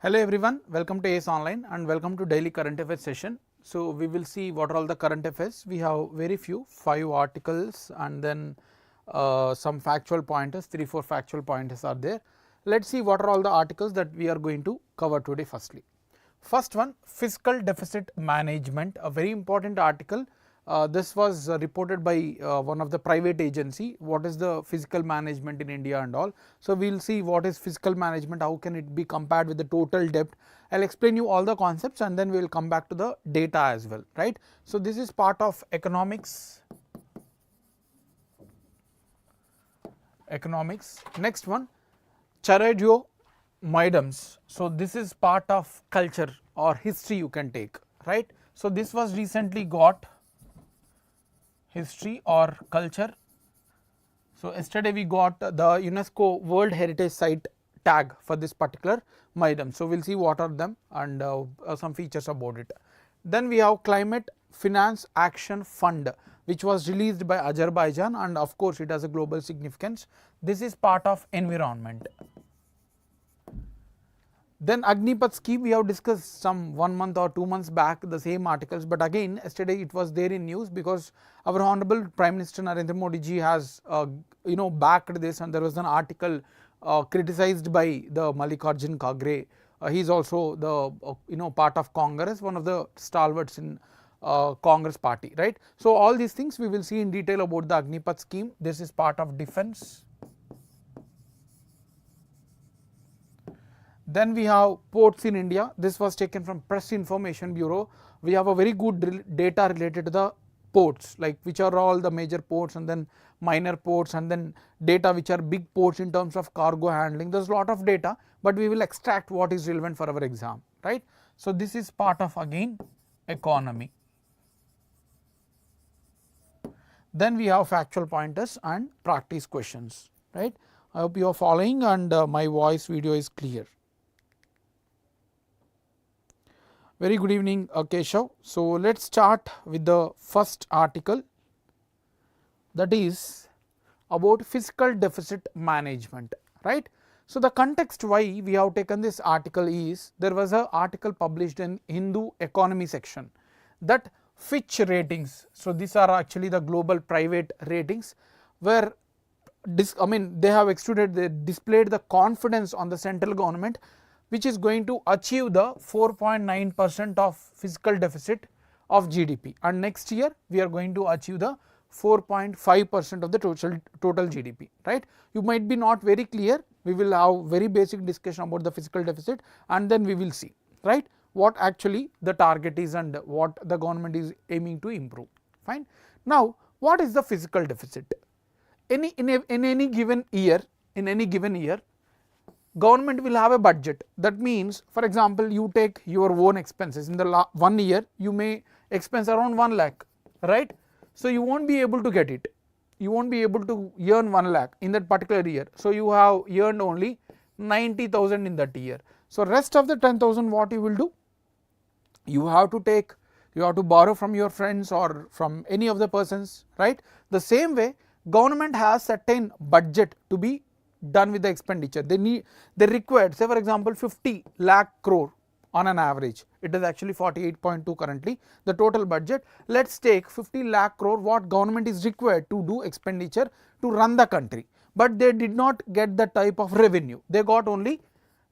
Hello everyone, welcome to ACE Online and welcome to daily current affairs session. So, we will see what are all the current affairs. We have very few, 5 articles and then some factual pointers, 3-4 factual pointers are there. Let us see what are all the articles that we are going to cover today firstly. First one, fiscal deficit management, a very important article. This was reported by one of the private agency, what is the fiscal management in India and all. So, we will see what is fiscal management, how can it be compared with the total debt. I will explain you all the concepts and then we will come back to the data as well, right. So, this is part of economics. Next one, Charaideo Maidams. So, this is part of culture or history you can take, right. So, this was recently got history or culture. So, yesterday we got the UNESCO World Heritage Site tag for this particular Maidam. So, we will see what are them and some features about it. Then we have Climate Finance Action Fund, which was released by Azerbaijan and of course, it has a global significance. This is part of environment. Then Agnipath scheme we have discussed some 1 month or 2 months back the same articles, but again yesterday it was there in news because our honorable Prime Minister Narendra Modi ji has backed this, and there was an article criticized by the Mallikarjun Kharge. He is also the part of Congress, one of the stalwarts in Congress party, right. So, all these things we will see in detail about the Agnipath scheme. This is part of defense. Then we have ports in India. This was taken from Press Information Bureau. We have a very good data related to the ports, like which are all the major ports and then minor ports and then data which are big ports in terms of cargo handling. There is a lot of data, but we will extract what is relevant for our exam, right. So, this is part of again economy. Then we have factual pointers and practice questions, right. I hope you are following and my voice video is clear. Very good evening, Keshav. So, let us start with the first article, that is about fiscal deficit management, right. So, the context why we have taken this article is there was an article published in Hindu economy section that Fitch ratings. So, these are actually the global private ratings where they have they displayed the confidence on the central government, which is going to achieve the 4.9% of fiscal deficit of GDP, and next year we are going to achieve the 4.5% of the total GDP, right. You might be not very clear, we will have very basic discussion about the fiscal deficit and then we will see, right, what actually the target is and what the government is aiming to improve, fine. Now, what is the fiscal deficit? In any given year, government will have a budget. That means, for example, you take your own expenses in the 1 year, you may expense around 1 lakh, right. So, you will not be able to get it, you will not be able to earn 1 lakh in that particular year. So, you have earned only 90,000 in that year. So, rest of the 10,000 what you will do? You have to borrow from your friends or from any of the persons, right. The same way government has certain budget to be done with the expenditure. They required, say for example 50 lakh crore on an average, it is actually 48.2 currently the total budget. Let us take 50 lakh crore what government is required to do expenditure to run the country, but they did not get the type of revenue, they got only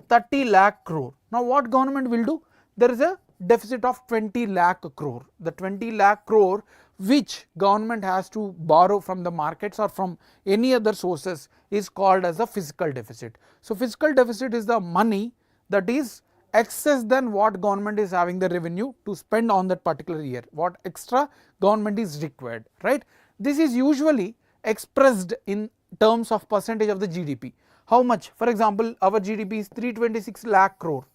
30 lakh crore. Now, what government will do? There is a deficit of 20 lakh crore. The 20 lakh crore which government has to borrow from the markets or from any other sources is called as a fiscal deficit. So, fiscal deficit is the money that is excess than what government is having the revenue to spend on that particular year, what extra government is required, right. This is usually expressed in terms of percentage of the GDP. How much? For example, our GDP is 326 lakh crore,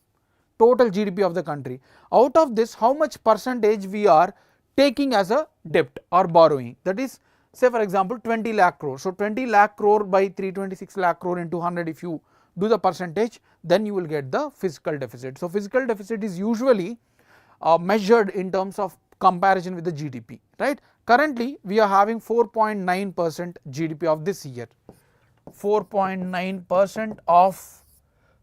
total GDP of the country. Out of this, how much percentage we are taking as a debt or borrowing, that is, say for example 20 lakh crore. So, 20 lakh crore by 326 lakh crore into 100, if you do the percentage, then you will get the fiscal deficit. So, fiscal deficit is usually measured in terms of comparison with the GDP, right. Currently, we are having 4.9% GDP of this year, 4.9% of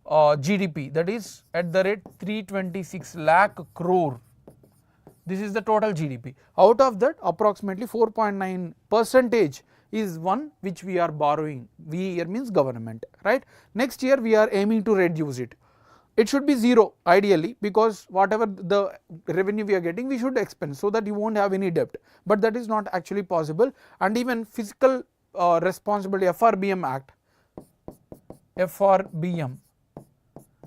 GDP, that is at the rate 326 lakh crore. This is the total GDP. Out of that, approximately 4.9% is one which we are borrowing. We here means government, right? Next year we are aiming to reduce it. It should be zero ideally, because whatever the revenue we are getting, we should expense, so that you won't have any debt. But that is not actually possible. And even Fiscal Responsibility FRBM Act, FRBM,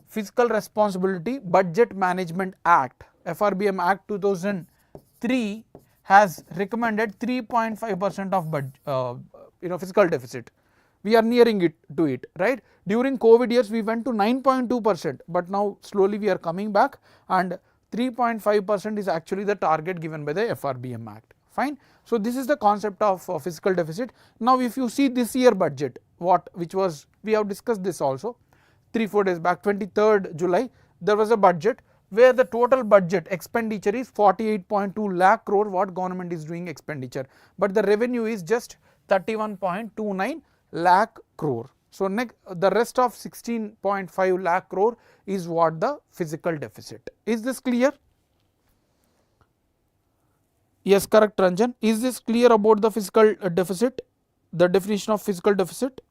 Fiscal Responsibility Budget Management Act, FRBM Act 2003 has recommended 3.5% of fiscal deficit. We are nearing it to it, right? During COVID years we went to 9.2%, but now slowly we are coming back, and 3.5% is actually the target given by the FRBM Act. Fine. So this is the concept of fiscal deficit. Now if you see this year budget, which was, we have discussed this also 3-4 days back, 23rd July, there was a budget where the total budget expenditure is 48.2 lakh crore, what government is doing expenditure, but the revenue is just 31.29 lakh crore. So the rest of 16.5 lakh crore is what the fiscal deficit. Is this clear? Yes, correct, Ranjan. Is this clear about the fiscal deficit, the definition of fiscal deficit?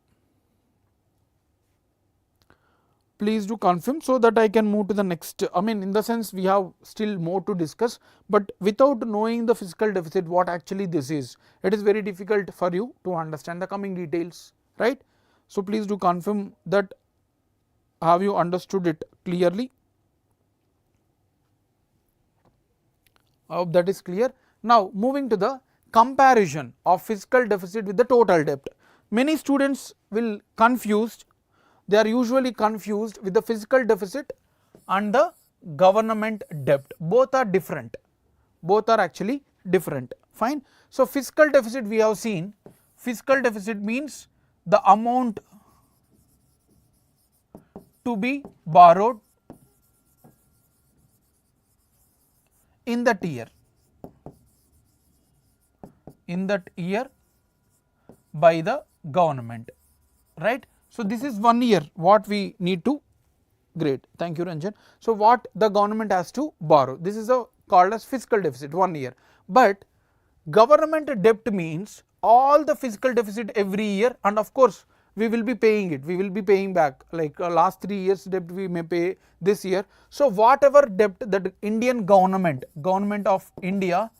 Please do confirm, so that I can move to the next. I mean, in the sense we have still more to discuss, but without knowing the fiscal deficit, what actually this is, it is very difficult for you to understand the coming details, right? So please do confirm that have you understood it clearly. I hope that is clear. Now moving to the comparison of fiscal deficit with the total debt. Many students will confused. They are usually confused with the fiscal deficit and the government debt. Both are different. Both are actually different. Fine. So fiscal deficit we have seen. Fiscal deficit means the amount to be borrowed in that year. In that year by the government, right? So this is 1 year what we need to grade. Thank you, Ranjan. So what the government has to borrow, this is called as fiscal deficit, 1 year. But government debt means all the fiscal deficit every year, and of course we will be paying it, we will be paying back, like last 3 years debt we may pay this year. So whatever debt that Indian government of India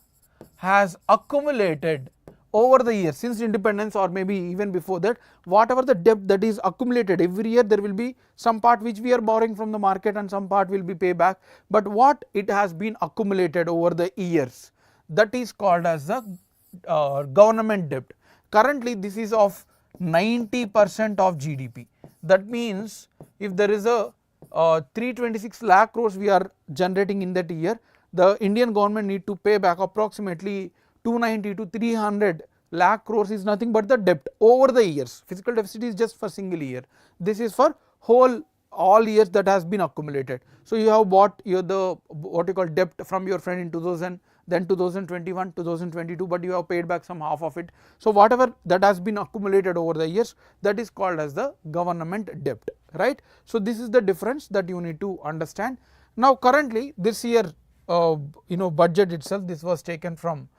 has accumulated over the years since independence, or maybe even before that, whatever the debt that is accumulated every year, there will be some part which we are borrowing from the market and some part will be paid back. But what it has been accumulated over the years, that is called as the government debt. Currently this is of 90% of GDP. That means if there is a 326 lakh crores we are generating in that year, the Indian government need to pay back approximately 290 to 300 lakh crores is nothing but the debt over the years. Fiscal deficit is just for single year. This is for all years that has been accumulated. So you have bought what you call debt from your friend in 2000, then 2021, 2022, but you have paid back some half of it. So whatever that has been accumulated over the years, that is called as the government debt, right? So this is the difference that you need to understand. Now currently this year budget itself, this was taken from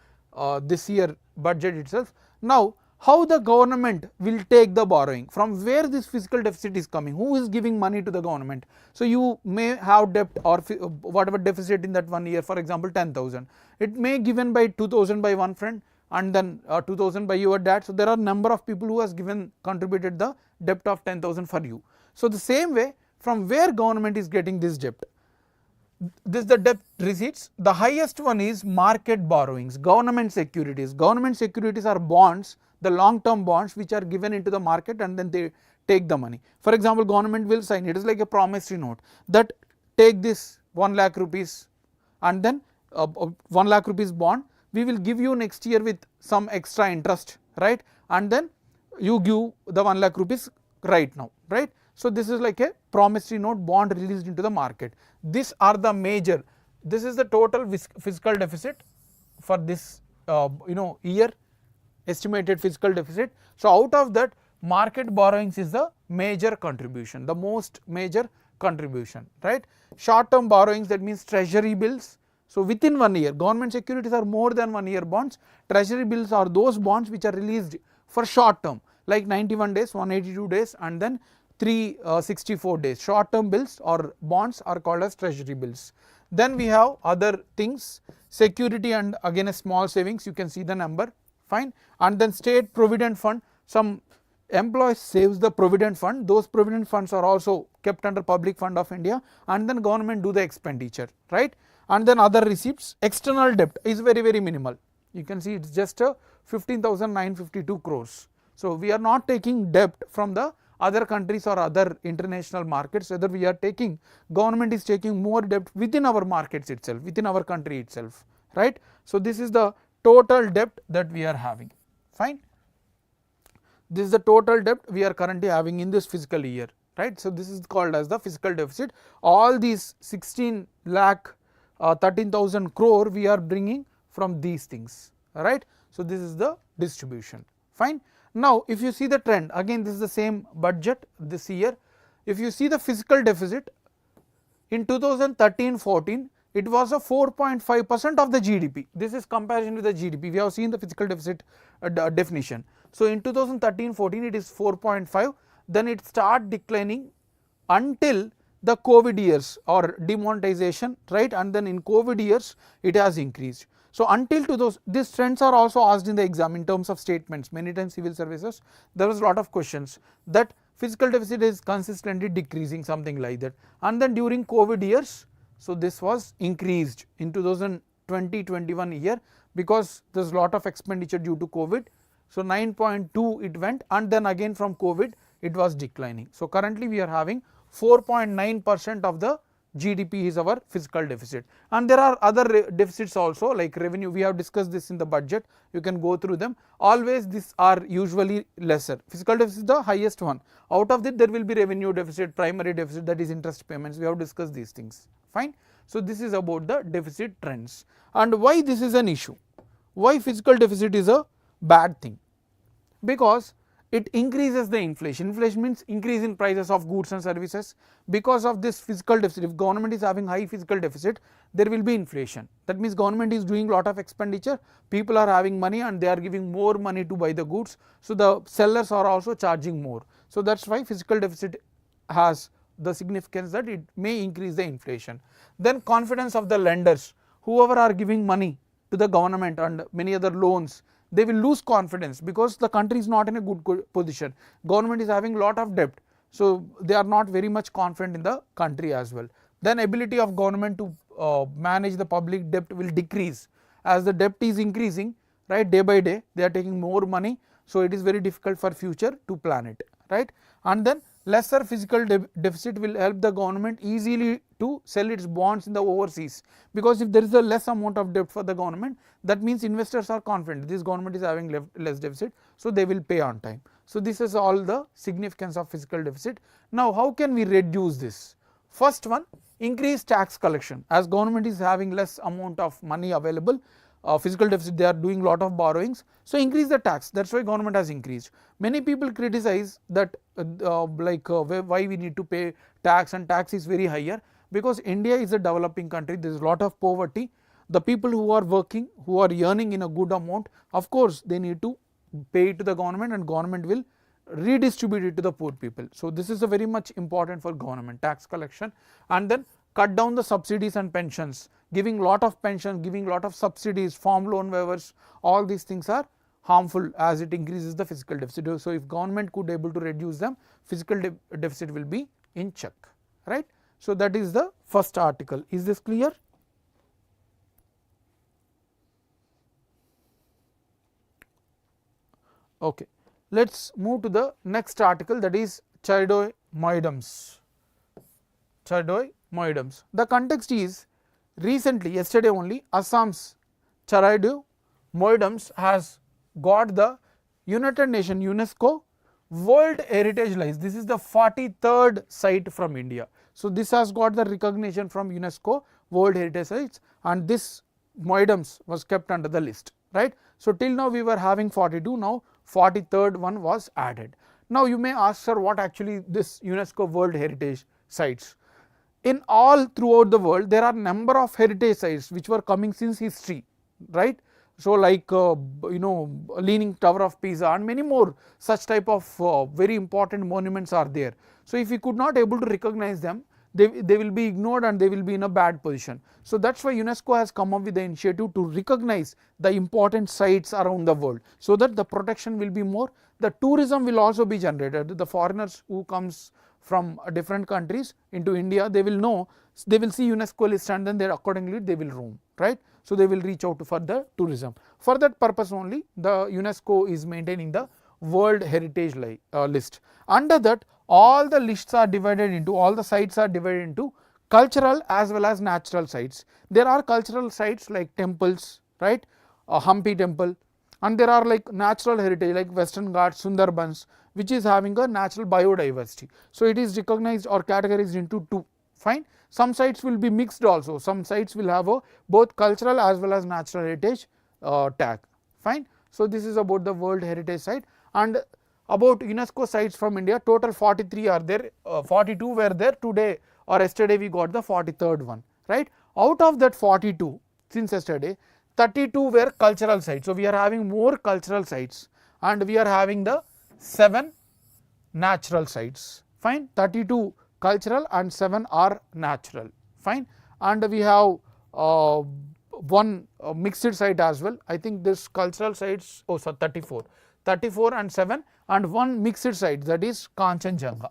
this year budget itself. Now how the government will take the borrowing, from where this fiscal deficit is coming, who is giving money to the government. So you may have debt or whatever deficit in that 1 year, for example 10,000, it may given by 2,000 by one friend and then 2,000 by your dad. So there are number of people who has contributed the debt of 10,000 for you. So the same way, from where government is getting this debt, the debt receipts, the highest one is market borrowings, government securities. Government securities are bonds, the long term bonds which are given into the market and then they take the money. For example, government will sign, it is like a promissory note, that take this 1 lakh rupees and then 1 lakh rupees bond, we will give you next year with some extra interest, right? And then you give the 1 lakh rupees right now, right? So this is like a promissory note bond released into the market. These are the major, this is the total fiscal deficit for this year, estimated fiscal deficit. So out of that, market borrowings is the major contribution, the most major contribution, right. Short term borrowings, that means treasury bills. So within 1 year, government securities are more than 1 year bonds. Treasury bills are those bonds which are released for short term, like 91 days, 182 days, and then 364 days. Short term bills or bonds are called as treasury bills. Then we have other things, security and again a small savings, you can see the number, fine. And then state provident fund, some employees saves the provident fund, those provident funds are also kept under public fund of India, and then government do the expenditure, right. And then other receipts. External debt is very minimal, you can see it is just 15,952 crores. So we are not taking debt from the other countries or other international markets, whether we are taking, government is taking more debt within our markets itself, within our country itself, right. So this is the total debt that we are having, fine. This is the total debt we are currently having in this fiscal year, right. So this is called as the fiscal deficit. All these 16 lakh 13,000 crore we are bringing from these things, right. So this is the distribution, fine. Now if you see the trend, again this is the same budget this year. If you see the fiscal deficit in 2013-14, it was a 4.5% of the GDP. This is comparison with the GDP. We have seen the fiscal deficit definition. So in 2013-14 it is 4.5, then it start declining until the COVID years or demonetization, right, and then in COVID years it has increased. So until to those, these trends are also asked in the exam in terms of statements. Many times civil services, there was a lot of questions that fiscal deficit is consistently decreasing, something like that, and then during COVID years, so this was increased in 2020-21 year because there is a lot of expenditure due to COVID. So 9.2 it went, and then again from COVID it was declining. So currently we are having 4.9% of the GDP is our fiscal deficit, and there are other deficits also like revenue. We have discussed this in the budget, you can go through them. Always these are usually lesser. Fiscal deficit is the highest one. Out of that there will be revenue deficit, primary deficit, that is interest payments. We have discussed these things, fine. So this is about the deficit trends and why this is an issue. Why fiscal deficit is a bad thing? Because it increases the inflation. Inflation means increase in prices of goods and services. Because of this fiscal deficit, if government is having high fiscal deficit, there will be inflation. That means government is doing lot of expenditure, people are having money and they are giving more money to buy the goods. So the sellers are also charging more. So that is why fiscal deficit has the significance that it may increase the inflation. Then confidence of the lenders, whoever are giving money to the government and many other loans, they will lose confidence because the country is not in a good position. Government is having lot of debt, so they are not very much confident in the country as well. Then ability of government to manage the public debt will decrease as the debt is increasing, right, day by day they are taking more money, so it is very difficult for future to plan it, right. And then lesser fiscal deficit will help the government easily to sell its bonds in the overseas, because if there is a less amount of debt for the government, that means investors are confident this government is having less deficit, so they will pay on time. So this is all the significance of fiscal deficit. Now how can we reduce this? First one, increase tax collection. As government is having less amount of money available, fiscal deficit, they are doing lot of borrowings, so increase the tax. That is why government has increased. Many people criticize that why we need to pay tax, and tax is very higher because India is a developing country, there is a lot of poverty. The people who are working, who are earning in a good amount, of course they need to pay it to the government and government will redistribute it to the poor people. So this is a very much important for government, tax collection. And then cut down the subsidies and pensions, giving lot of pension, giving lot of subsidies, farm loan waivers, all these things are harmful as it increases the fiscal deficit. So if government could able to reduce them, fiscal deficit will be in check, right. So that is the first article. Is this clear? Okay. Let us move to the next article, that is Charaideo Maidams. Charaideo Maidams. The context is recently, yesterday only, Assam's Charaideo Maidams has got the United Nations UNESCO World Heritage List. This is the 43rd site from India. So this has got the recognition from UNESCO World Heritage Sites, and this Maidams was kept under the list, right. So till now we were having 42, now 43rd one was added. Now you may ask, sir, what actually this UNESCO World Heritage Sites? in all throughout the world there are number of heritage sites which were coming since history, right. So, like Leaning Tower of Pisa and many more such type of very important monuments are there. So, if we could not able to recognize them, they will be ignored and they will be in a bad position. So, that is why UNESCO has come up with the initiative to recognize the important sites around the world, so that the protection will be more, the tourism will also be generated. The foreigners who comes from different countries into India, they will know, they will see UNESCO list and then they accordingly they will roam, right. So, they will reach out for the tourism. For that purpose only the UNESCO is maintaining the World Heritage list. Under that all the lists are divided into, all the sites are divided into cultural as well as natural sites. There are cultural sites like temples, right, Hampi temple, and there are like natural heritage like Western Ghats, Sundarbans, which is having a natural biodiversity. So, it is recognized or categorized into two, fine. Some sites will be mixed also, some sites will have a both cultural as well as natural heritage tag, fine. So, this is about the World Heritage Site. And about UNESCO sites from India, total 43 are there, 42 were there, today or yesterday we got the 43rd one, right. Out of that 42 since yesterday, 32 were cultural sites. So, we are having more cultural sites and we are having the 7 natural sites, fine. 32 cultural and 7 are natural, fine. And we have one mixed site as well. I think this cultural sites, 34 and 7 and one mixed site, that is Kanchenjunga.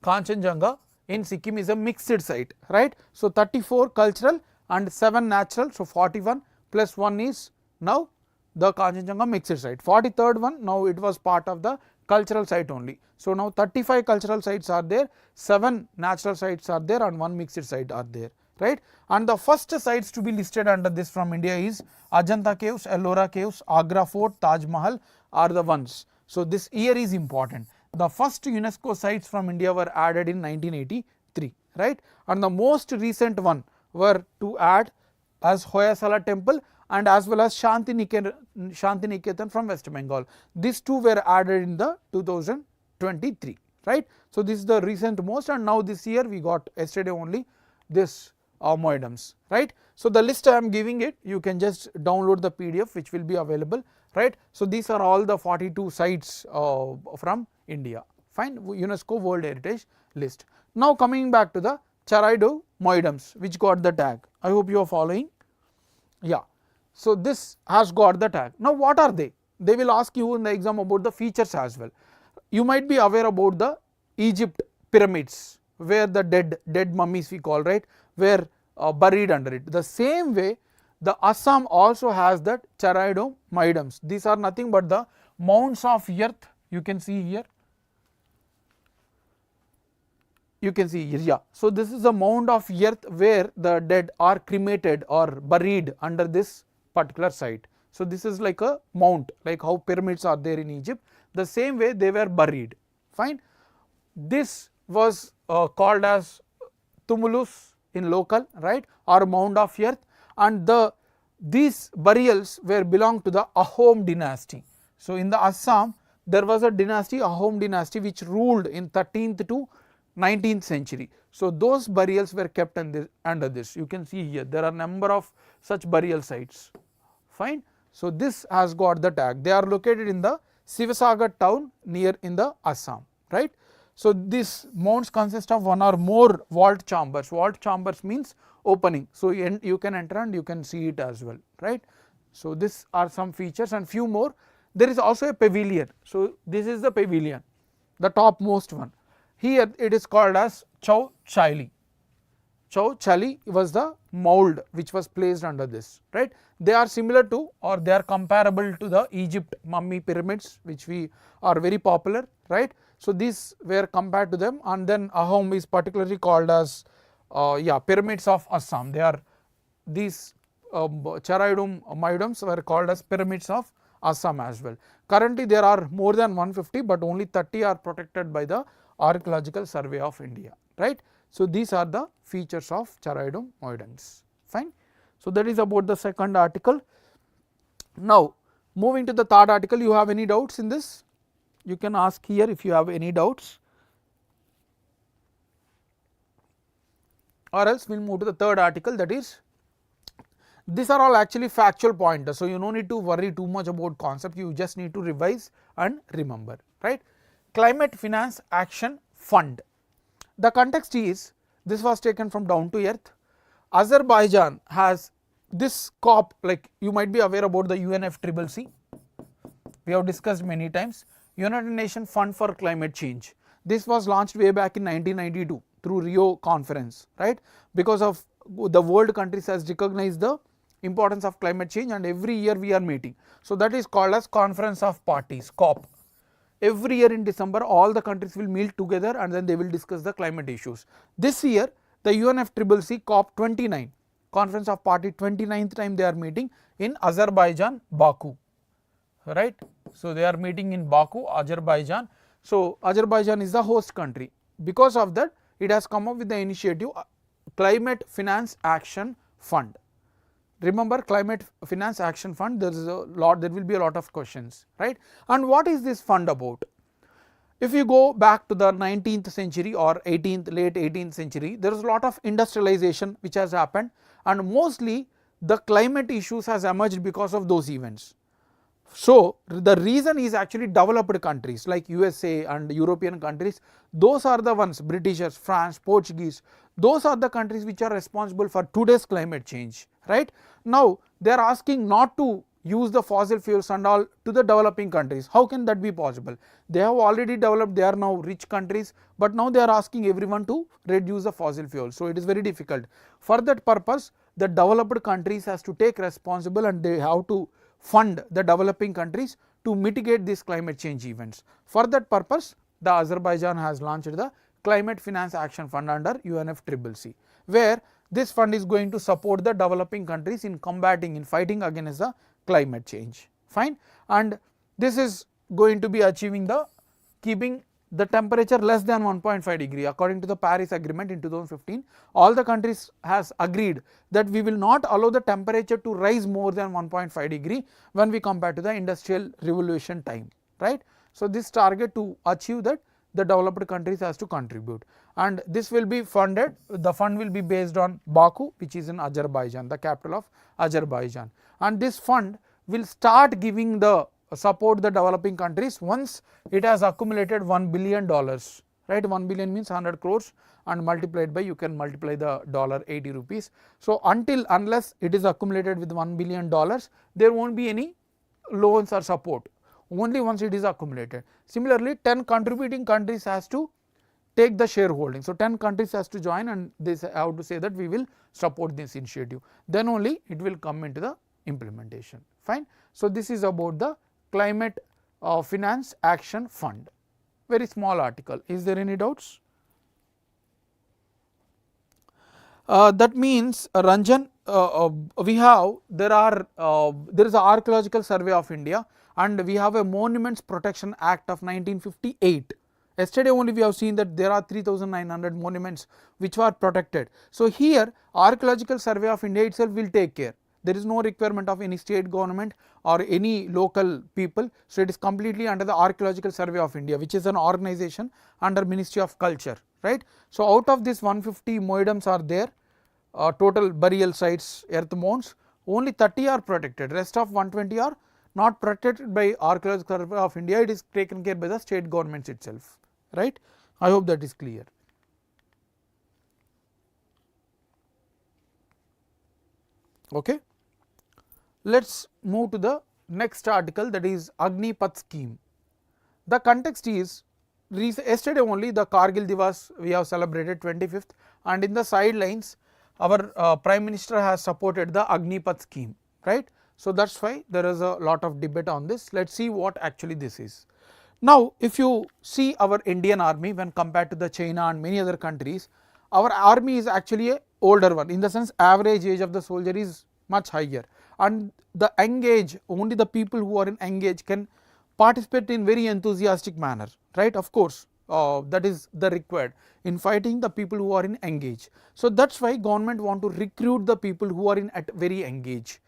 Kanchenjunga in Sikkim is a mixed site, right. So, 34 cultural and 7 natural. So, 41 plus 1 is now the Kanchenjunga mixed site. 43rd one, now it was part of the cultural site only. So, now 35 cultural sites are there, 7 natural sites are there and 1 mixed site are there, right. And the first sites to be listed under this from India is Ajanta caves, Ellora caves, Agra fort, Taj Mahal are the ones. So, this year is important. The first UNESCO sites from India were added in 1983, right, and the most recent one were to add as Hoysala temple and as well as Shanti Niketan from West Bengal. These two were added in the 2023, right. So, this is the recent most, and now this year we got yesterday only this Maidams, right. So, the list I am giving it, you can just download the PDF which will be available, right. So, these are all the 42 sites from India, fine, UNESCO World Heritage list. Now, coming back to the Charaideo Maidams which got the tag, I hope you are following, yeah. So, this has got the tag. Now, what are they? They will ask you in the exam about the features as well. You might be aware about the Egypt pyramids where the dead mummies we call, right, were buried under it. The same way the Assam also has that Charaideo Maidams. These are nothing but the mounds of earth, you can see here. You can see here, yeah. So, this is a mound of earth where the dead are cremated or buried under this particular site. So, this is like a mount, like how pyramids are there in Egypt, the same way they were buried, fine. This was called as tumulus in local, right, or mound of earth, and these burials were belong to the Ahom dynasty. So, in the Assam there was a dynasty, Ahom dynasty, which ruled in 13th to 19th century. So, those burials were kept under this. You can see here there are number of such burial sites, fine. So, this has got the tag. They are located in the Sivasagar town near in the Assam, right. So, these mounds consist of one or more vault chambers. Vault chambers means opening. So, you can enter and you can see it as well, right. So, these are some features and few more. There is also a pavilion. So, this is the pavilion, the topmost one. Here it is called as Chow Chali. Chow Chali was the mold which was placed under this, right. They are similar to or they are comparable to the Egypt mummy pyramids which we are very popular, right. So, these were compared to them, and then Ahom is particularly called as pyramids of Assam. They are these Charaideo Maidams were called as pyramids of Assam as well. Currently there are more than 150, but only 30 are protected by the Archaeological Survey of India, right. So, these are the features of Charaideo Maidams, fine. So, that is about the second article. Now, moving to the third article, you have any doubts in this? You can ask here if you have any doubts. or else we will move to the third article, that is, these are all actually factual pointers. So, you no need to worry too much about concept, you just need to revise and remember, right. Climate Finance Action Fund. The context is, this was taken from down to earth. Azerbaijan has this COP, like you might be aware about the UNFCCC, we have discussed many times, United Nations Fund for Climate Change. This was launched way back in 1992 through Rio conference, right, because of the world countries has recognized the importance of climate change, and every year we are meeting. So, that is called as Conference of Parties, COP. Every year in December all the countries will meet together and then they will discuss the climate issues. This year the UNFCCC COP 29, Conference of Party 29th time they are meeting in Azerbaijan, Baku, right. So, they are meeting in Baku, Azerbaijan. So, Azerbaijan is the host country. Because of that, it has come up with the initiative Climate Finance Action Fund. Remember, Climate Finance Action Fund, there will be a lot of questions, right. And what is this fund about? If you go back to the 19th century or late 18th century, there is a lot of industrialization which has happened, and mostly the climate issues has emerged because of those events. So, the reason is actually developed countries like USA and European countries, those are the ones, Britishers, France, Portuguese, those are the countries which are responsible for today's climate change, right. Now, they are asking not to use the fossil fuels and all to the developing countries. How can that be possible? They have already developed, they are now rich countries, but now they are asking everyone to reduce the fossil fuels. So, it is very difficult. For that purpose, the developed countries has to take responsible and they have to fund the developing countries to mitigate these climate change events. For that purpose, the Azerbaijan has launched the Climate Finance Action Fund under UNFCCC, where this fund is going to support the developing countries in fighting against the climate change, fine. And this is going to be achieving the keeping the temperature less than 1.5 degree according to the Paris Agreement in 2015. All the countries has agreed that we will not allow the temperature to rise more than 1.5 degree when we compare to the industrial revolution time, right. So, this target to achieve that, the developed countries has to contribute, and this will be funded, the fund will be based on Baku, which is in Azerbaijan, the capital of Azerbaijan, and this fund will start giving the support the developing countries once it has accumulated $1 billion, right. 1 billion means 100 crores and multiplied by, you can multiply the dollar 80 rupees. So, unless it is accumulated with $1 billion, there won't be any loans or support, only once it is accumulated. Similarly, 10 contributing countries has to take the shareholding. So, 10 countries has to join and they have to say that we will support this initiative, then only it will come into the implementation, fine. So, this is about the Climate Finance Action Fund, very small article. Is there any doubts? That means Ranjan, there is an Archaeological Survey of India and we have a Monuments Protection Act of 1958. Yesterday only we have seen that there are 3,900 monuments which were protected. So, here Archaeological Survey of India itself will take care. There is no requirement of any state government or any local people. So, it is completely under the Archaeological Survey of India, which is an organization under Ministry of Culture, right. So, out of this 150 Maidams are there, total burial sites, earth mounds, only 30 are protected, rest of 120 are not protected by Archaeological Survey of India, it is taken care by the state governments itself, right. I hope that is clear. Okay. Let us move to the next article, that is Agnipath scheme. The context is, yesterday only the Kargil Divas we have celebrated 25th, and in the sidelines our Prime Minister has supported the Agnipath scheme, right. So, that is why there is a lot of debate on this. Let us see what actually this is. Now, if you see our Indian army when compared to the China and many other countries, our army is actually a older one, in the sense average age of the soldier is much higher, and the engage, only the people who are in engage can participate in very enthusiastic manner, right. Of course, that is the required in fighting, the people who are in engage. So, that is why government want to recruit the people who are in at very engage.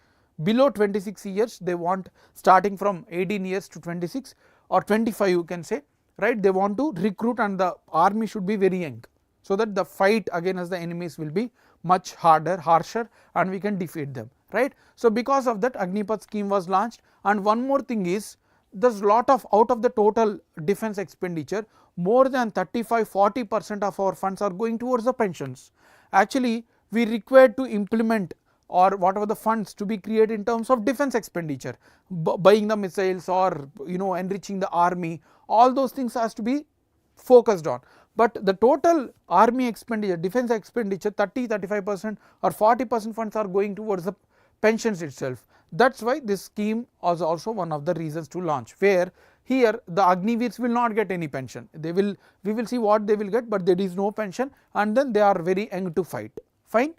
Below 26 years they want, starting from 18 years to 26 or 25 you can say, right, they want to recruit and the army should be very young. so that the fight against the enemies will be much harsher, and we can defeat them, right. So, because of that Agnipath scheme was launched. And one more thing is, there's lot of, out of the total defense expenditure, more than 35-40% of our funds are going towards the pensions. Actually, we required to implement or whatever the funds to be created in terms of defense expenditure, buying the missiles or enriching the army, all those things has to be focused on. But the total army expenditure, defense expenditure, 30-35% or 40% funds are going towards the pensions itself. That is why this scheme was also one of the reasons to launch, where here the Agniveers will not get any pension. They will, we will see what they will get, but there is no pension, and then they are very young to fight, fine.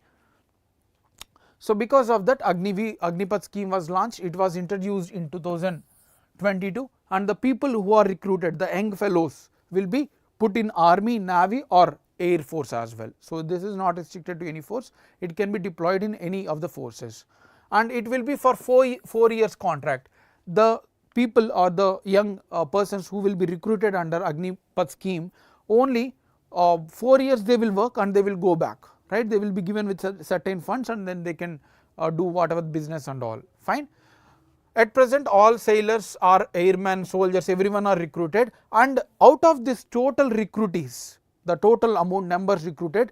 So, because of that Agnipath scheme was launched. It was introduced in 2022, and the people who are recruited, the young fellows, will be put in army, navy or air force as well. So, this is not restricted to any force, it can be deployed in any of the forces, and it will be for 4 years contract. The people or the young persons who will be recruited under Agnipath scheme, only 4 years they will work and they will go back, right. They will be given with certain funds, and then they can do whatever business and all, fine. At present, all sailors are airmen, soldiers, everyone are recruited, and out of this total recruitees, the total amount numbers recruited,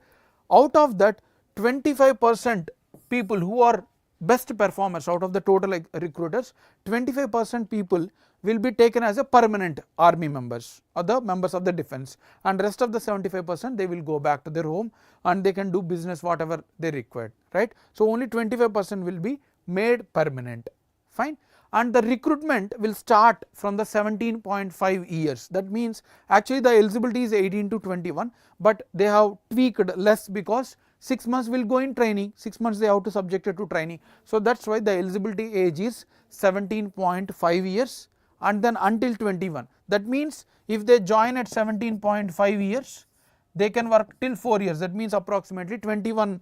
out of that 25% people who are best performers out of the total recruiters, 25% people will be taken as a permanent army members or the members of the defense, and rest of the 75% they will go back to their home and they can do business whatever they required, right. So, only 25% will be made permanent, fine. And the recruitment will start from the 17.5 years. That means actually the eligibility is 18 to 21, but they have tweaked less because 6 months will go in training, 6 months they have to subjected to training. So, that is why the eligibility age is 17.5 years and then until 21. That means if they join at 17.5 years, they can work till 4 years. That means approximately 21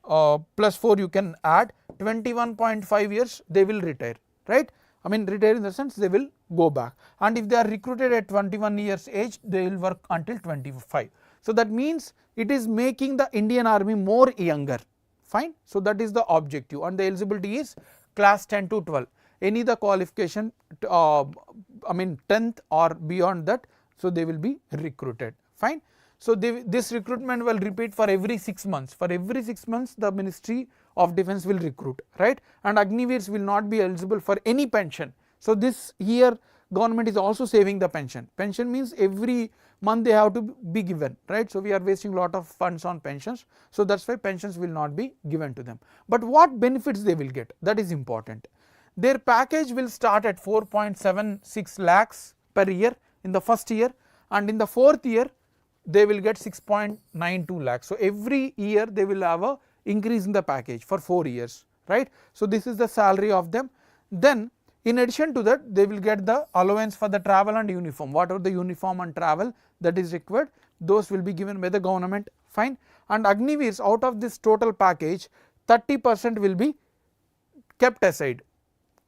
plus 4 you can add, 21.5 years they will retire, right. I mean retire in the sense they will go back, and if they are recruited at 21 years age, they will work until 25. So, that means it is making the Indian army more younger, fine. So, that is the objective, and the eligibility is class 10 to 12, any the qualification I mean 10th or beyond that. So, they will be recruited, fine. So, this recruitment will repeat for every 6 months, for every 6 months the Ministry of Defence will recruit, right, and Agniveers will not be eligible for any pension. So, this here government is also saving the pension. Pension means every month they have to be given, right. So, we are wasting lot of funds on pensions. So, that is why pensions will not be given to them. But what benefits they will get, that is important. Their package will start at 4.76 lakhs per year in the first year, and in the 4th year they will get 6.92 lakhs. So, every year they will have a increase in the package for 4 years, right. So, this is the salary of them. Then in addition to that, they will get the allowance for the travel and uniform, whatever the uniform and travel that is required, those will be given by the government, fine. And Agniveers, out of this total package, 30% will be kept aside,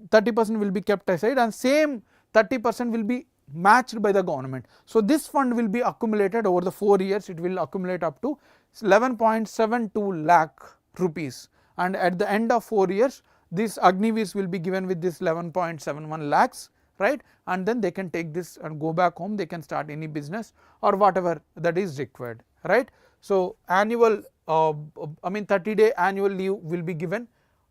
30% will be kept aside, and same 30% will be matched by the government. So, this fund will be accumulated over the 4 years, it will accumulate up to 11.72 lakh rupees, and at the end of 4 years this Agniveers will be given with this 11.71 lakhs, right, and then they can take this and go back home, they can start any business or whatever that is required, right. So, annual I mean 30-day annual leave will be given,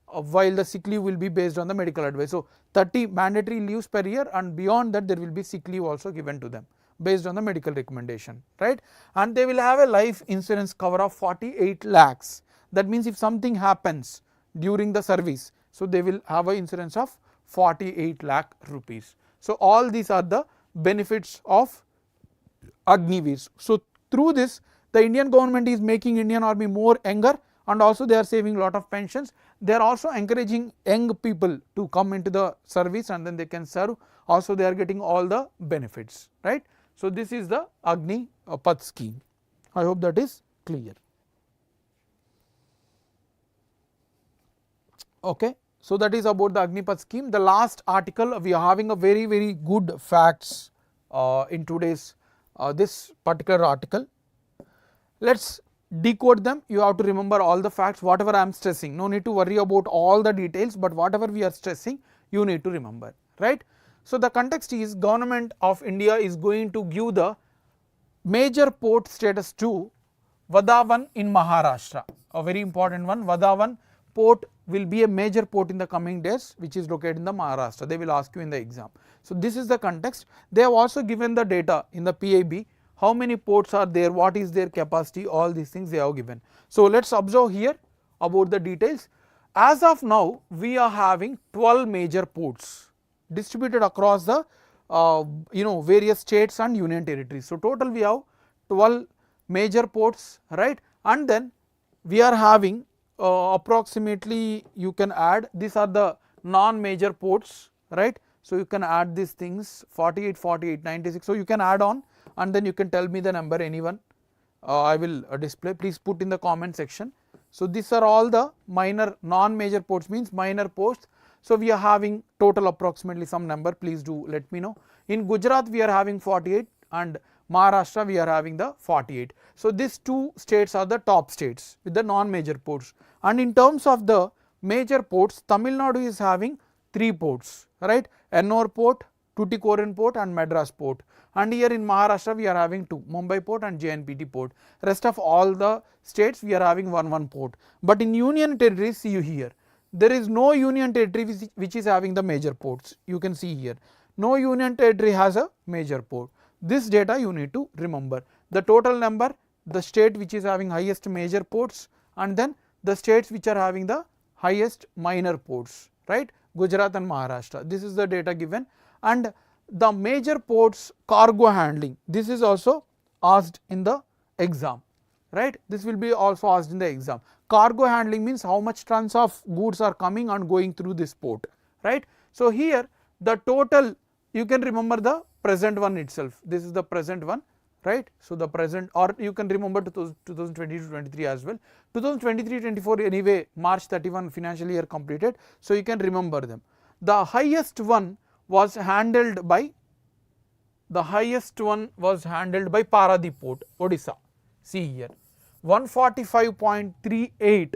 while the sick leave will be based on the medical advice. So, 30 mandatory leaves per year, and beyond that there will be sick leave also given to them based on the medical recommendation, right. And they will have a life insurance cover of 48 lakhs. That means if something happens during the service, so they will have an insurance of 48 lakh rupees. So, all these are the benefits of Agniveers. So, through this the Indian government is making Indian army more younger, and also they are saving lot of pensions. They are also encouraging young people to come into the service and then they can serve, also they are getting all the benefits, right. So, this is the Agnipath scheme. I hope that is clear. Okay. So, that is about the Agnipath scheme. The last article, we are having a very good facts in today's this particular article. Let us decode them. You have to remember all the facts, whatever I am stressing. No need to worry about all the details, but whatever we are stressing, you need to remember, right. So, the context is Government of India is going to give the major port status to Vadhavan in Maharashtra, a very important one. Vadhavan port will be a major port in the coming days, which is located in the Maharashtra. They will ask you in the exam. So, this is the context. They have also given the data in the PIB, how many ports are there, what is their capacity, all these things they have given. So, let us observe here about the details. As of now, we are having 12 major ports distributed across the various states and union territories. So, total we have 12 major ports, right, and then we are having approximately, you can add, these are the non-major ports, right. So, you can add these things 48, 48, 96. So, you can add on and then you can tell me the number, anyone. I will display, please put in the comment section. So, these are all the minor non-major ports, means minor ports. So, we are having total approximately some number, please do let me know. In Gujarat we are having 48 and Maharashtra we are having the 48. So, these two states are the top states with the non-major ports, and in terms of the major ports, Tamil Nadu is having 3 ports, right, Ennore port, Tuticorin port and Madras port, and here in Maharashtra we are having 2, Mumbai port and JNPT port. Rest of all the states we are having 1 port, but in union territories, see you here, there is no union territory which is having the major ports. You can see here, no union territory has a major port. This data you need to remember, the total number, the state which is having highest major ports, and then the states which are having the highest minor ports, right, Gujarat and Maharashtra. This is the data given, and the major ports cargo handling, this is also asked in the exam, right, this will be also asked in the exam. Cargo handling means how much tons of goods are coming and going through this port, right. So, here the total, you can remember the present one itself, this is the present one, right. So, the present, or you can remember 2022-23 as well, 2023-24 anyway March 31 financial year completed. So, you can remember them. The highest one was handled by Paradip port, Odisha. See here, 145.38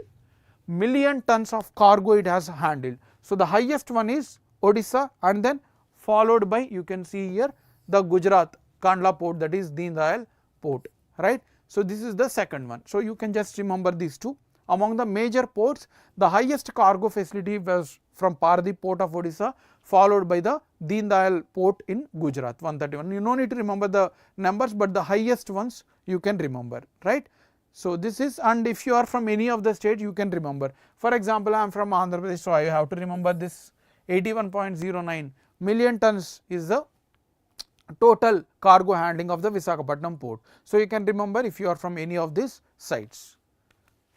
million tons of cargo it has handled. So, the highest one is Odisha, and then followed by, you can see here, the Gujarat Kandla port, that is Deen Dayal port, right. So, this is the second one. So, you can just remember these two. Among the major ports, the highest cargo facility was from Paradip port of Odisha, followed by the Deen Dayal port in Gujarat, 131. You no need to remember the numbers, but the highest ones you can remember, right. So, this is, and if you are from any of the state, you can remember. For example, I am from Andhra Pradesh, so I have to remember this 81.09 million tons is the total cargo handling of the Visakhapatnam port. So, you can remember if you are from any of these sites,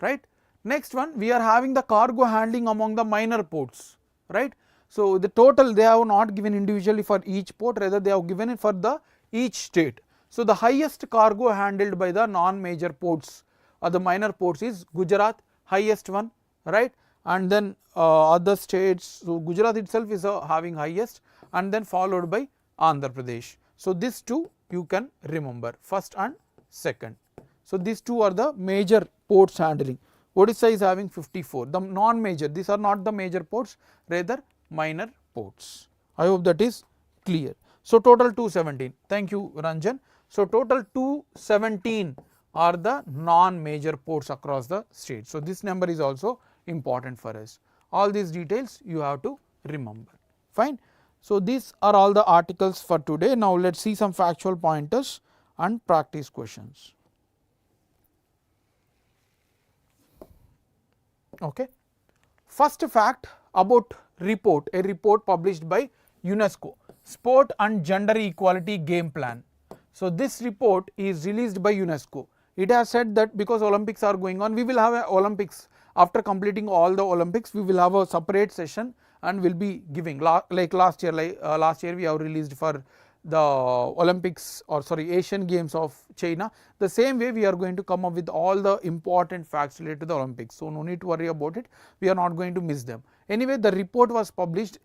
right. Next one, we are having the cargo handling among the minor ports, right. So, the total they have not given individually for each port, rather they have given it for the each state. So, the highest cargo handled by the non-major ports or the minor ports is Gujarat, highest one, right, and then other states. So, Gujarat itself is having highest, and then followed by Andhra Pradesh. So, these two you can remember, first and second. So, these two are the major ports handling. Odisha is having 54, the non-major, these are not the major ports, rather minor ports. I hope that is clear. So, total 217, thank you Ranjan. So, total 217 are the non-major ports across the state. So, this number is also important for us. All these details you have to remember, fine. So, these are all the articles for today. Now, let us see some factual pointers and practice questions. Okay. First fact about report, a report published by UNESCO, Sport and Gender Equality Game Plan. So, this report is released by UNESCO. It has said that because Olympics are going on, we will have a Olympics, after completing all the Olympics, we will have a separate session and will be giving, like last year we have released for the Olympics, or sorry, Asian Games of China. The same way we are going to come up with all the important facts related to the Olympics. So, no need to worry about it, we are not going to miss them. Anyway, the report was published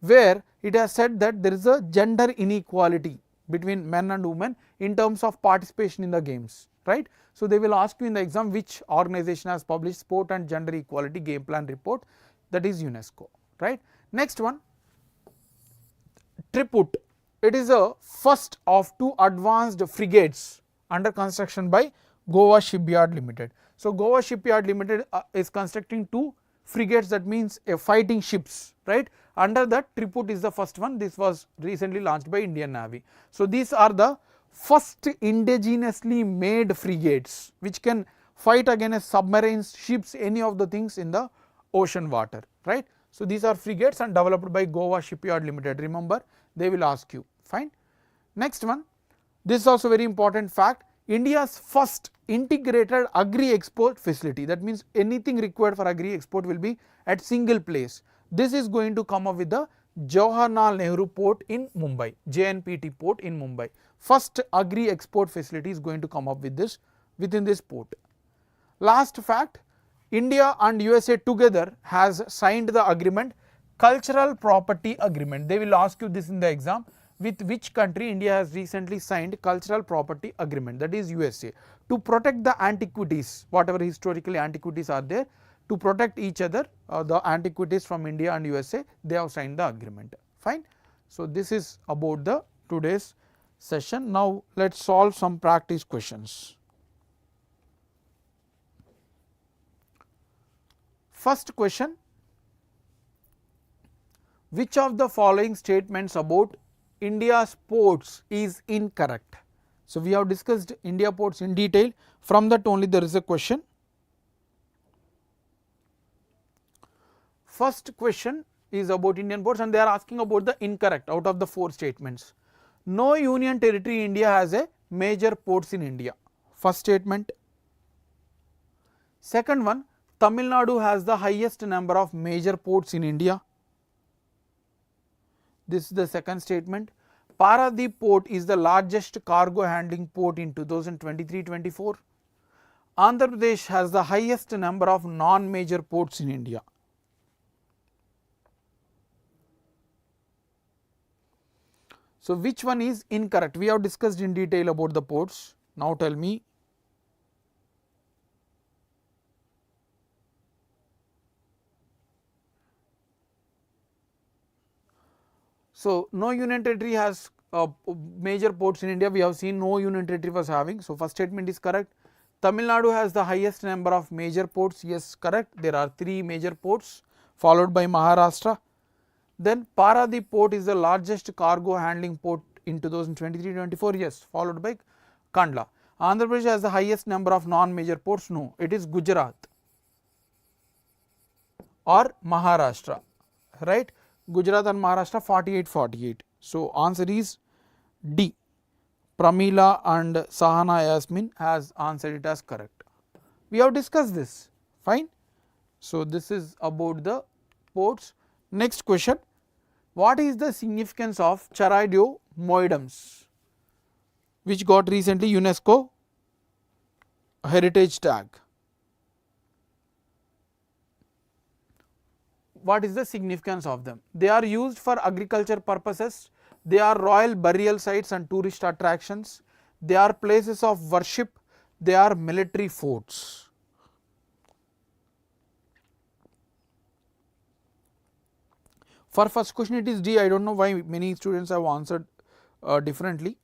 where it has said that there is a gender inequality between men and women in terms of participation in the games, right. So, they will ask you in the exam which organization has published sport and gender equality game plan report, that is UNESCO, right. Next one, Triput, it is a first of 2 advanced frigates under construction by Goa Shipyard Limited. So, Goa Shipyard Limited is constructing 2 frigates, that means a fighting ships, right. Under that, Triput is the first one. This was recently launched by Indian Navy. So, these are the first indigenously made frigates which can fight against submarines, ships, any of the things in the ocean water, right. So, these are frigates and developed by Goa Shipyard Limited, remember, they will ask you, fine. Next one, this is also very important fact, India's first integrated agri-export facility, that means anything required for agri-export will be at single place. This is going to come up with the Jawaharlal Nehru port in Mumbai, JNPT port in Mumbai. First agri-export facility is going to come up with this within this port. Last fact, India and USA together has signed the agreement, cultural property agreement. They will ask you this in the exam, with which country India has recently signed cultural property agreement, that is USA, to protect the antiquities, whatever historically antiquities are there, to protect each other, the antiquities from India and USA, they have signed the agreement, fine. So, this is about the today's session. Now, let us solve some practice questions. First question, which of the following statements about India's ports is incorrect? So, we have discussed India ports in detail, from that only there is a question. First question is about Indian ports and they are asking about the incorrect out of the 4 statements. No union territory India has a major ports in India, first statement. Second one, Tamil Nadu has the highest number of major ports in India, this is the second statement. Paradip port is the largest cargo handling port in 2023-24. Andhra Pradesh has the highest number of non-major ports in India. So, which one is incorrect? We have discussed in detail about the ports. Now, tell me. So, no union territory has major ports in India. We have seen no union territory was having. So, first statement is correct. Tamil Nadu has the highest number of major ports. Yes, correct. There are 3 major ports followed by Maharashtra. Then Paradip port is the largest cargo handling port in 2023-24. Yes, followed by Kandla. Andhra Pradesh has the highest number of non-major ports. No, it is Gujarat or Maharashtra, right. Gujarat and Maharashtra 48-48. So, answer is D. Pramila and Sahana Yasmin has answered it as correct. We have discussed this, fine. So, this is about the ports. Next question, what is the significance of Charaideo Maidams, which got recently UNESCO heritage tag? What is the significance of them? They are used for agriculture purposes, they are royal burial sites and tourist attractions, they are places of worship, they are military forts. For first question it is D, I do not know why many students have answered differently.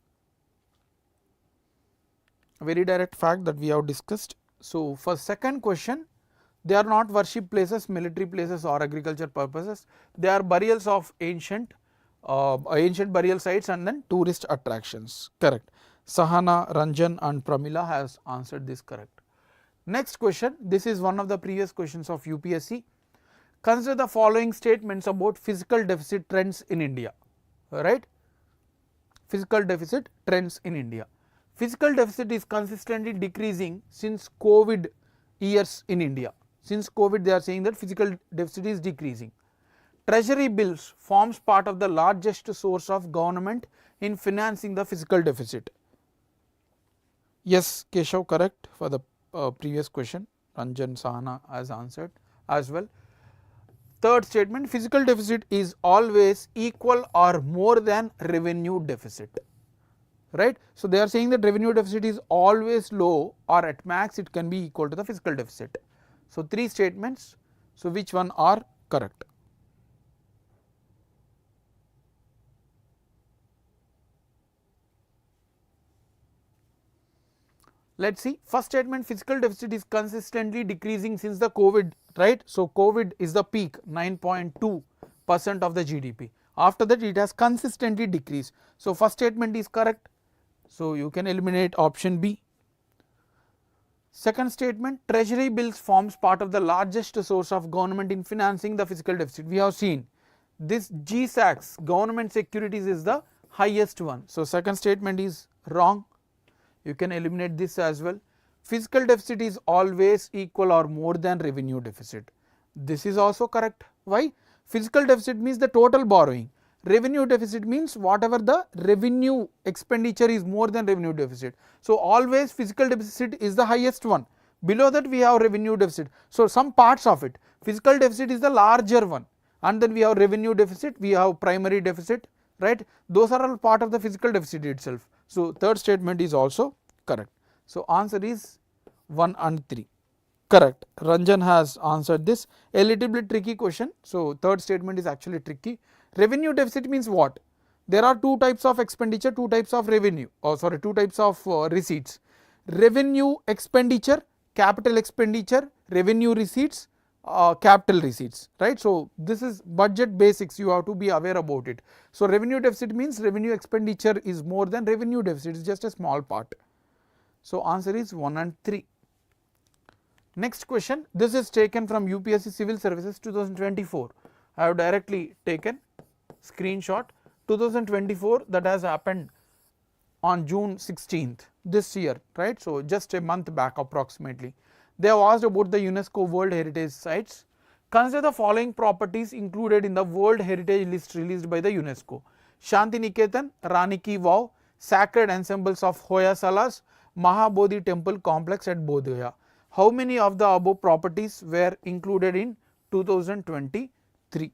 A very direct fact that we have discussed. So, for second question, they are not worship places, military places or agriculture purposes, they are burials of ancient burial sites and then tourist attractions, correct. Sahana, Ranjan and Pramila has answered this correct. Next question, this is one of the previous questions of UPSC. Consider the following statements about fiscal deficit trends in India, right. Fiscal deficit trends in India. Fiscal deficit is consistently decreasing since COVID years in India. Since COVID they are saying that fiscal deficit is decreasing. Treasury bills forms part of the largest source of government in financing the fiscal deficit. Yes, Keshav, correct for the previous question. Ranjan, Sahana has answered as well. Third statement, fiscal deficit is always equal or more than revenue deficit. right. So, they are saying that revenue deficit is always low or at max it can be equal to the fiscal deficit. So, 3 statements. So, which one are correct? Let us see, first statement, fiscal deficit is consistently decreasing since the COVID, right. So, COVID is the peak 9.2% of the GDP. After that it has consistently decreased. So, first statement is correct. So, you can eliminate option B. Second statement, treasury bills forms part of the largest source of government in financing the fiscal deficit. We have seen this GSACs, government securities, is the highest one. So, second statement is wrong. You can eliminate this as well. Fiscal deficit is always equal or more than revenue deficit. This is also correct. Why? Fiscal deficit means the total borrowing. Revenue deficit means whatever the revenue expenditure is more than revenue deficit. So, always fiscal deficit is the highest one. Below that we have revenue deficit. So, some parts of it, fiscal deficit is the larger one, and then we have revenue deficit, we have primary deficit, right. Those are all part of the fiscal deficit itself. So, third statement is also correct. So, answer is 1 and 3 correct. Ranjan has answered this, a little bit tricky question. So, third statement is actually tricky. Revenue deficit means what? There are 2 types of expenditure, 2 types of revenue, or sorry 2 types of receipts. Revenue expenditure, capital expenditure, revenue receipts, capital receipts, right. So, this is budget basics, you have to be aware about it. So, revenue deficit means revenue expenditure is more than revenue deficit, it is just a small part. So, answer is 1 and 3. Next question, this is taken from UPSC Civil Services 2024. I have directly taken screenshot 2024, that has happened on June 16th this year, right. So, just a month back approximately. They have asked about the UNESCO World Heritage Sites. Consider the following properties included in the World Heritage List released by the UNESCO: Shantiniketan, Rani Ki Vav, Sacred Ensembles of Hoysalas, Mahabodhi Temple Complex at Bodh Gaya. How many of the above properties were included in 2023?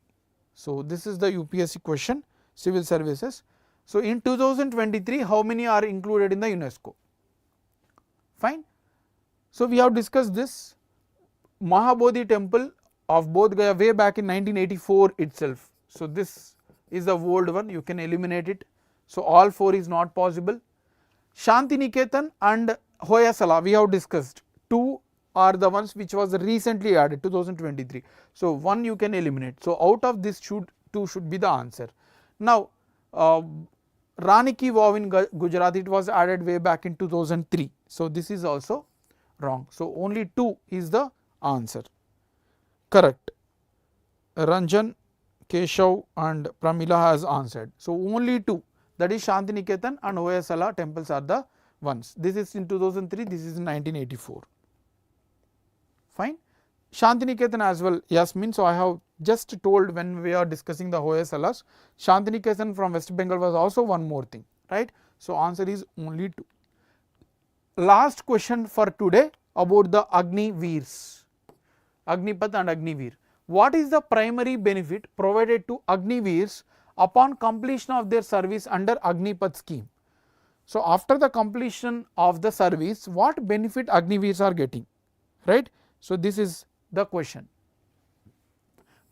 So, this is the UPSC question, Civil Services. So, in 2023, how many are included in the UNESCO? Fine. So, we have discussed this Mahabodhi Temple of Bodh Gaya way back in 1984 itself. So, this is the old one, you can eliminate it. So, all 4 is not possible. Shantiniketan and Hoysala we have discussed, 2 are the ones which was recently added 2023. So, 1 you can eliminate. So, out of this 2 should be the answer. Now, Rani Ki Vav in Gujarat, it was added way back in 2003. So, this is also wrong. So, only 2 is the answer correct. Ranjan, Keshav and Pramila has answered. So, only 2, that is Shantiniketan and Hoysala temples are the ones. This is in 2003, this is in 1984. Fine. Shantiniketan as well, Yasmin. So, I have just told when we are discussing the Hoysalas, Shantiniketan from West Bengal was also one more thing, right. So, answer is only 2. Last question for today about the Agniveers, Agnipath and Agniveer. What is the primary benefit provided to Agniveers upon completion of their service under Agnipath scheme? So, after the completion of the service, what benefit Agniveers are getting, right. So, this is the question.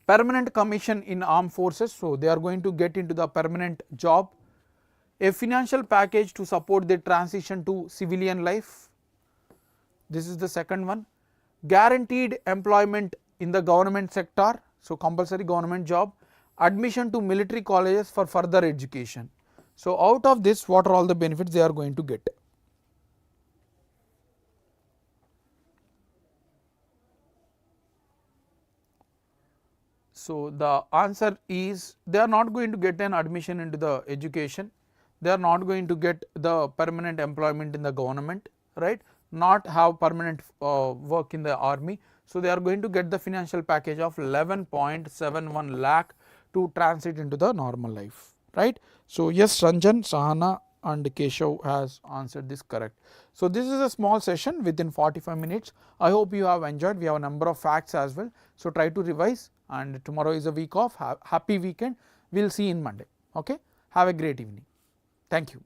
Permanent commission in armed forces, so they are going to get into the permanent job. A financial package to support their transition to civilian life, this is the second one. Guaranteed employment in the government sector, so compulsory government job. Admission to military colleges for further education. So, out of this, what are all the benefits they are going to get? So, the answer is they are not going to get an admission into the education, they are not going to get the permanent employment in the government, right, not have permanent work in the army. So, they are going to get the financial package of 11.71 lakh to transit into the normal life, right. So, yes, Ranjan, Sahana and Keshav has answered this correct. So, this is a small session within 45 minutes. I hope you have enjoyed. We have a number of facts as well. So, try to revise, and tomorrow is a week off. Happy weekend. We will see you in Monday. Okay. Have a great evening. Thank you.